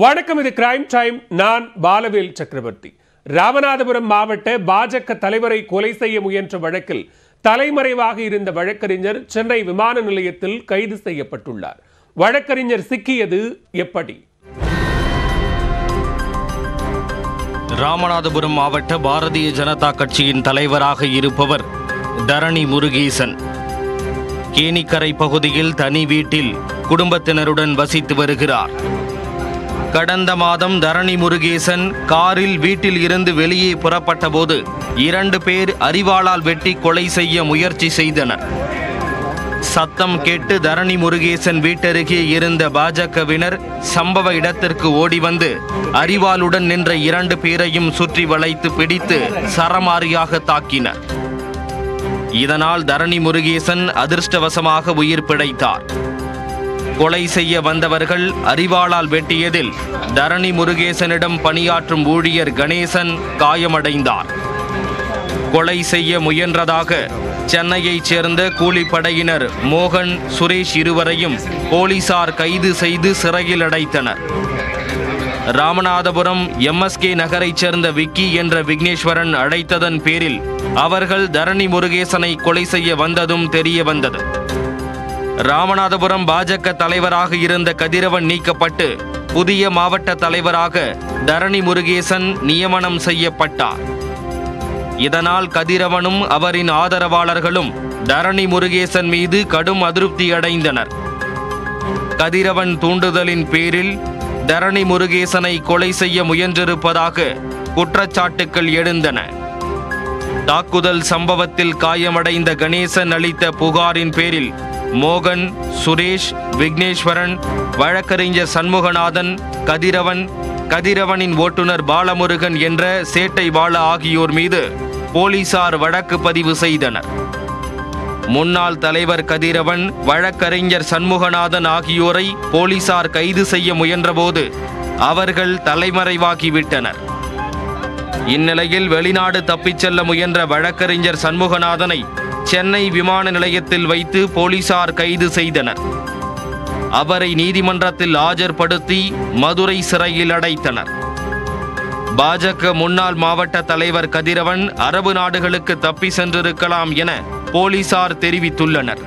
வணக்கம், இது crime time. நான் பாலவேல் சக்கரவர்த்தி. ராமநாதபுரம் மாவட்ட பாஜக தலைவரை கொலை செய்ய முயன்ற வழக்கில் தலைமறைவாக இருந்த வழக்கறிஞர் சென்னை விமான நிலையத்தில் கைது செய்யப்பட்டுள்ளார். வழக்கறிஞர் சிக்கியது எப்படி? ராமநாதபுரம் மாவட்ட பாரதிய ஜனதா கட்சியின் தலைவராக இருப்பவர் தரணி முருகேசன். கேணிக்கரை பகுதியில் தனி வீட்டில் குடும்பத்தினருடன் வசித்து வருகிறார். கடந்த மாதம் தரணி முருகேசன் காரில் வீட்டில் இருந்து வெளியே புறப்பட்ட போது 2 பேர் அரிவாளால் வெட்டி கொலை செய்ய முயற்சி செய்தனர். சத்தம் கேட்டு தரணி முருகேசன் வீட்டருகே இருந்த பாஜகவினர் சம்பவ இடத்திற்கு ஓடி வந்து அரிவாளுடன் நின்ற 2 பேரையும் சுற்றி வளைத்து பிடித்து சரமாரியாக தாக்கினர். இதனால் தரணி முருகேசன் அதிர்ஷ்டவசமாக உயிர் பிழைத்தார். கொலை செய்ய வந்தவர்கள் அரிவாளால் வெட்டியதில் தரணி முருகேசனிடம் பணியாற்றும் ஊழியர் கணேசன் காயமடைந்தார். கொலை செய்ய முயன்றதாக சென்னையைச் சேர்ந்த கூலிப்படையினர் மோகன், சுரேஷ் இருவரையும் போலீசார் கைது செய்து சிறையில் அடைத்தனர். ராமநாதபுரம் MSK நகரைச் சேர்ந்த விக்கி என்ற விக்னேஸ்வரன் அழைத்ததன் பேரில் அவர்கள் தரணி முருகேசனை கொலை செய்ய வந்ததும் தெரிய வந்தது. ராமநாதபுரம் பாஜக தலைவராக இருந்த கதிரவன் நீக்கப்பட்டு புதிய மாவட்ட தலைவராக தரணி முருகேசன் நியமனம் செய்யப்பட்டார். இதனால் கதிரவனும் அவரின் ஆதரவாளர்களும் தரணி முருகேசன் மீது கடும் அதிருப்தி அடைந்தனர். கதிரவன் தூண்டுதலின் பேரில் தரணி முருகேசனை கொலை செய்ய முயன்றிருப்பதாக குற்றச்சாட்டுக்கள் எழுந்தன. தாக்குதல் சம்பவத்தில் காயமடைந்த கணேசன் அளித்த புகாரின் பேரில் மோகன், சுரேஷ், விக்னேஸ்வரன், வழக்கறிஞர் சண்முகநாதன், கதிரவனின் ஓட்டுநர் பாலமுருகன் என்ற சேட்டை பாலா ஆகியோர் மீது போலீசார் வழக்கு பதிவு செய்தனர். முன்னாள் தலைவர் கதிரவன், வழக்கறிஞர் சண்முகநாதன் ஆகியோரை போலீசார் கைது செய்ய முயன்றபோது அவர்கள் தலைமறைவாகிவிட்டனர். இந்நிலையில் வெளிநாடு தப்பிச் செல்ல முயன்ற வழக்கறிஞர் சண்முகநாதனை சென்னை விமான நிலையத்தில் வைத்து போலீசார் கைது செய்தனர். அவரை நீதிமன்றத்தில் ஆஜர்படுத்தி மதுரை சிறையில் அடைத்தனர். பாஜக முன்னாள் மாவட்ட தலைவர் கதிரவன் அரபு நாடுகளுக்கு தப்பி சென்றிருக்கலாம் என போலீசார் தெரிவித்துள்ளனர்.